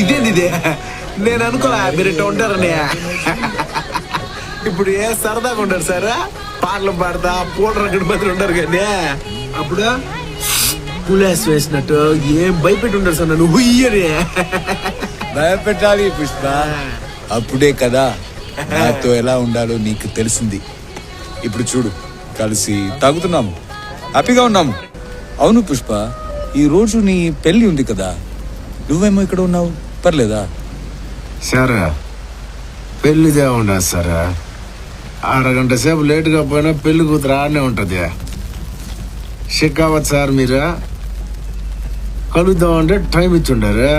ఇదేంది నేను అనుకోలే మీరు ఇట్లా ఉంటారని. ఇప్పుడు ఏ సరదాగా ఉంటారు సార్, పాటలు పాడతా పూట గణపతులు ఉంటారు కానీ అప్పుడు పులేస్ వేసినట్టు ఏం భయపెట్టి ఉంటారు సార్ నన్ను హుయ్యని. భయపెట్టాలి పుష్ప, అప్పుడే కదా నాతో ఎలా ఉండాలో నీకు తెలిసింది. ఇప్పుడు చూడు, కలిసి తాగుతున్నాము, హ్యాపీగా ఉన్నాము. అవును పుష్ప, ఈ రోజు నీ పెళ్లి ఉంది కదా, నువ్వేమో ఇక్కడ ఉన్నావు, పర్లేదా? సార్ పెళ్లిదే ఉండదు సార్, అరగంట సేపు లేటుగా పోయినా పెళ్లి కూతురు ఆడనే ఉంటుంది. షికావత్ సార్ మీరు కలుద్దామంటే టైం ఇచ్చి ఉండారు,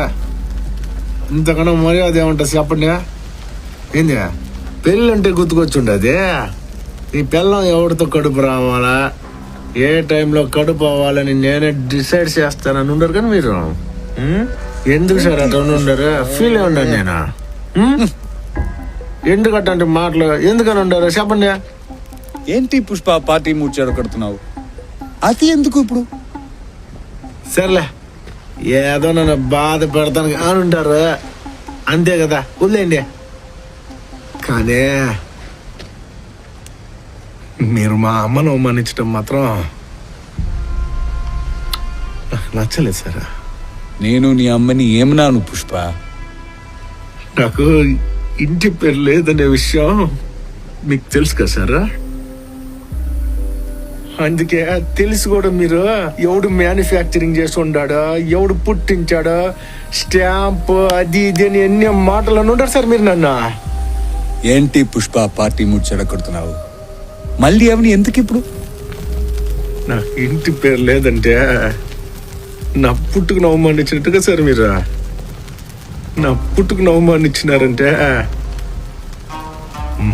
ఇంతకన్నా మర్యాద ఏముంటుంది చెప్పండి. ఏంది పెళ్ళి అంటే గుర్తుకొచ్చి ఉండదు. ఈ పిల్లం ఎవరితో కడుపు రావాలా, ఏ టైంలో కడుపు అవ్వాలని నేనే డిసైడ్ చేస్తానని ఉండరు. కానీ మీరు ఎందుకు సార్ అట్లా ఉండరు? ఫీల్ అయి ఉండను నేను. ఎందుకంటే మాటలు ఎందుకని ఉండరు చెప్పండి. ఏంటి పుష్ప పార్టీ మూడ్చాడు కడుతున్నావు, అది ఎందుకు ఇప్పుడు? సర్లే, ఏదో నన్ను బాధ పెడతాను అని ఉంటారు, అంతే కదా, వదిలేండి. కానీ మీరు మా అమ్మను అవమానించడం మాత్రం నచ్చలేదు సార్. నేను నీ అమ్మని ఏమన్నాను పుష్ప? నాకు ఇంటి పేరు లేదనే విషయం మీకు తెలుసు కదా సార్, అందుకే తెలిసి కూడా మీరు ఎవడు మ్యానుఫ్యాక్చరింగ్ చేసి ఉండాడో, ఎవడు పుట్టించాడో, స్టాంప్ అది ఇది అని ఎన్ని మాటలు అని ఉంటారు సార్ మీరు నన్ను. ఏంటి పుష్ప పార్టీ మూడ్చాడు కడుతున్నావు, మళ్ళీ అవని ఎందుకు ఇప్పుడు? నాకు ఇంటి పేరు లేదంటే నా పుట్టుకుని అవమానించినట్టుగా సార్ మీరు. నా పుట్టుకుని అవమానించినారంటే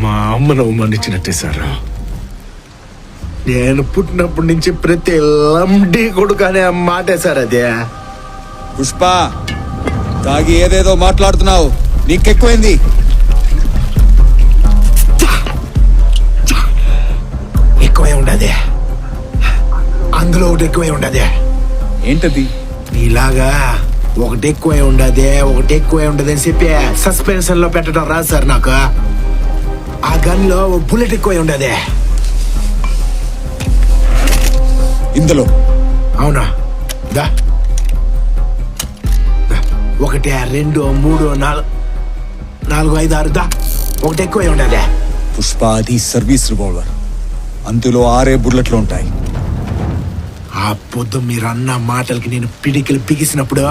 మా అమ్మను అవమానించినట్టే సార్. నేను పుట్టినప్పటి నుంచి ప్రతి లండి కొడుకు అనే మాటే సార్ అదే. పుష్ప తాగి ఏదేదో మాట్లాడుతున్నావు, నీకెక్కువైంది. ఎక్కువై ఉండదే, అందులో ఒకటి ఎక్కువై ఉండదే. ఏంటది? ఇలాగా ఒకటి ఎక్కువై ఉండదే, ఒకటి ఎక్కువై ఉండదు అని చెప్పి సస్పెన్షన్ లో పెట్టడం రాదు సార్ నాకు. ఆ గన్ లో బుల్లెట్ ఎక్కువై ఉండదే. ఇందులో అవునా? దా 1 2 3 4 5 6 దా ఒకటి ఎక్కువై ఉండదే. పుష్ప అది సర్వీస్ రివాల్వర్, అందులో 6 బుల్లెట్లు ఉంటాయి. ఆ పొద్దు మీరు అన్న మాటలకి నేను పిడికిలు బిగిసినప్పుడు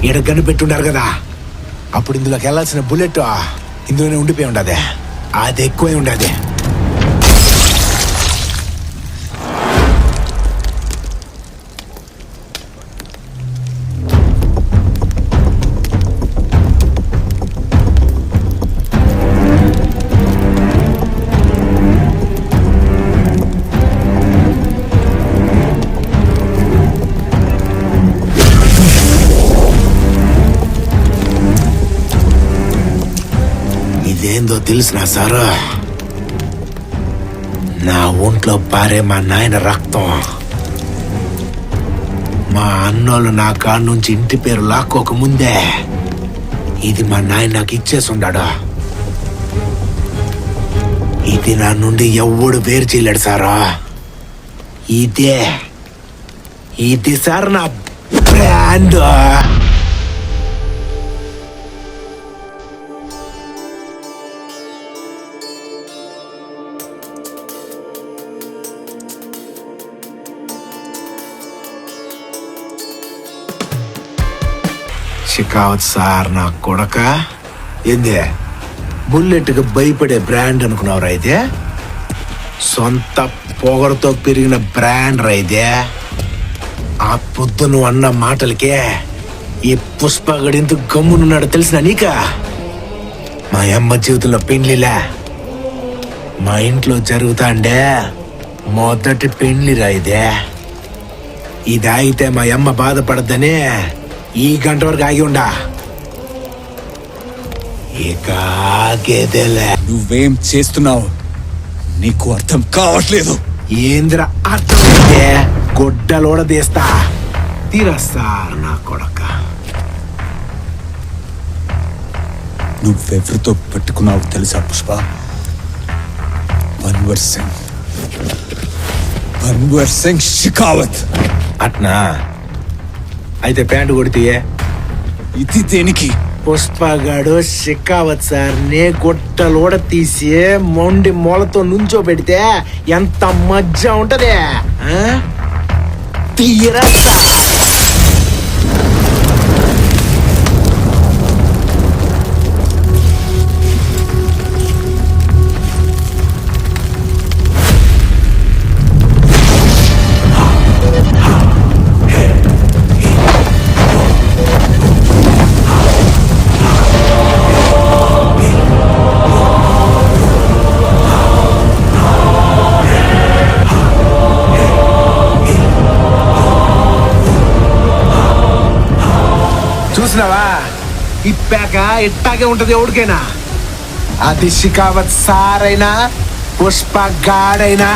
ఈడ గన్ను పెట్టుండారు కదా, అప్పుడు ఇందులోకి వెళ్ళాల్సిన బుల్లెట్ ఇందులోనే ఉండిపోయి ఉండదే, అది ఎక్కువై ఉండదే. ఇదేందో తెలిసినా సారు, నా ఒంట్లో పారే మా నాయన రక్తం. మా అన్నోళ్ళు నా కాడ నుంచి ఇంటి పేరు లాక్కోక ముందే ఇది మా నాయన నాకు ఇచ్చేసి ఉండాడు. ఇది నా నుండి ఎవడు వేరు చేయలేడు సారా. ఇది సార్ నా బ్రాండ్. షికావత్ సార్ నా కొడక, ఏంది బుల్లెట్కి భయపడే బ్రాండ్ అనుకున్నావు రా? ఇదే సొంత పొగరుతో పెరిగిన బ్రాండ్ రా ఇదే. ఆ పొద్దు నువ్వు అన్న మాటలకే ఈ పుష్పగడింత గమ్మునున్నాడు తెలిసిన నీక. మా అమ్మ జీవితంలో పెండ్లిలా మా ఇంట్లో జరుగుతాండే మొదటి పెండ్లి రా ఇదే. ఇది ఆగితే మా అమ్మ బాధపడద్దని ఈ గంట వరకు ఆగి ఉండా. ఇక ఆగేదేలే. నువ్వేం చేస్తున్నావు నీకు అర్థం కావట్లేదు. ఏంద్ర అర్థమైతే గొడ్డలోడ తీస్తా. తీరా సార్ నా కొడక. నువ్వెవరితో పెట్టుకున్నావు తెలుసా పుష్ప? అన్వర్ సింగ్ షికావత్. అట్నా? అయితే ప్యాంటు కొడితే ఇది దేనికి? పుష్పగాడు షికావత్ సార్ నే గొట్టలోడ తీసి మొండి మొలతో నుంచో పెడితే ఎంత మజ్జా ఉంటది. తీరా సార్. చూసినావా? ఇప్పాక ఇట్టాగే ఉంటది ఎవడికైనా. అది షికావత్ సార్ అయినా పుష్ప గాడైనా.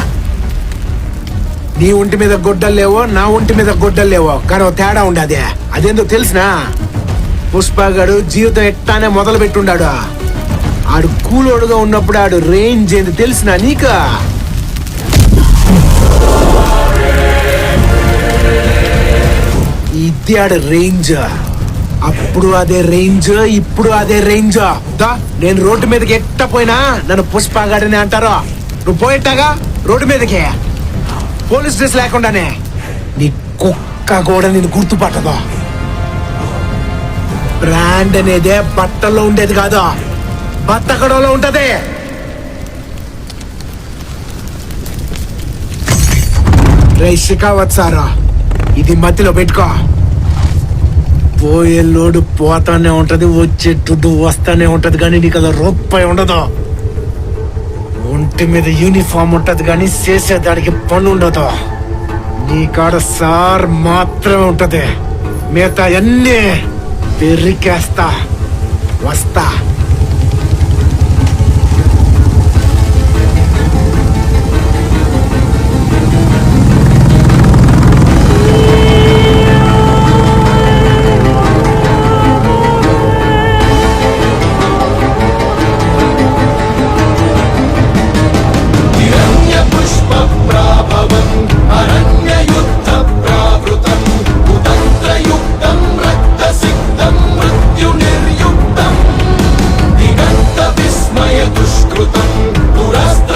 నీ ఒంటి మీద గొడ్డలు లేవో, నా ఒంటి మీద గొడ్డలు లేవో, కానీ తేడా ఉండదే. అదేందో తెలిసినా? పుష్పగాడు జీవితం ఎట్టానే మొదలు పెట్టుండాడు. ఆడు కూలోడుగా ఉన్నప్పుడు ఆడు రేంజ్ ఏంది తెలిసినా నీకు? ఇది ఆడు రేంజ్. అప్పుడు అదే రేంజ్, ఇప్పుడు అదే రేంజ్. నేను రోడ్డు మీదకి ఎట్ట పోయినా నన్ను పుష్పగాడని అంటారు. నువ్వు పోయేట్టాగా రోడ్డు మీదకి పోలీస్ డ్రెస్ లేకుండానే. నీ కుక్క కూడా నేను గుర్తుపట్టదు. బ్రాండ్ అనేదే బట్టల్లో ఉండేది కాదు, బత్తకడంలో ఉంటది. రే షికావత్ సారా, ఇది మధ్యలో పెట్టుకో. పోయే లోడు పోతానే ఉంటది, వచ్చే దుడ్డు వస్తానే ఉంటది, కానీ నీకు అలా రూపాయి ఉండదు. ఒంటి మీద యూనిఫామ్ ఉంటది కానీ చేసేదానికి పని ఉండదు. నీ కాడ సార్ మాత్రమే ఉంటది, మిగతా అన్నీ పెరికేస్తా. వస్తా. दुष्कृतं दुरस्त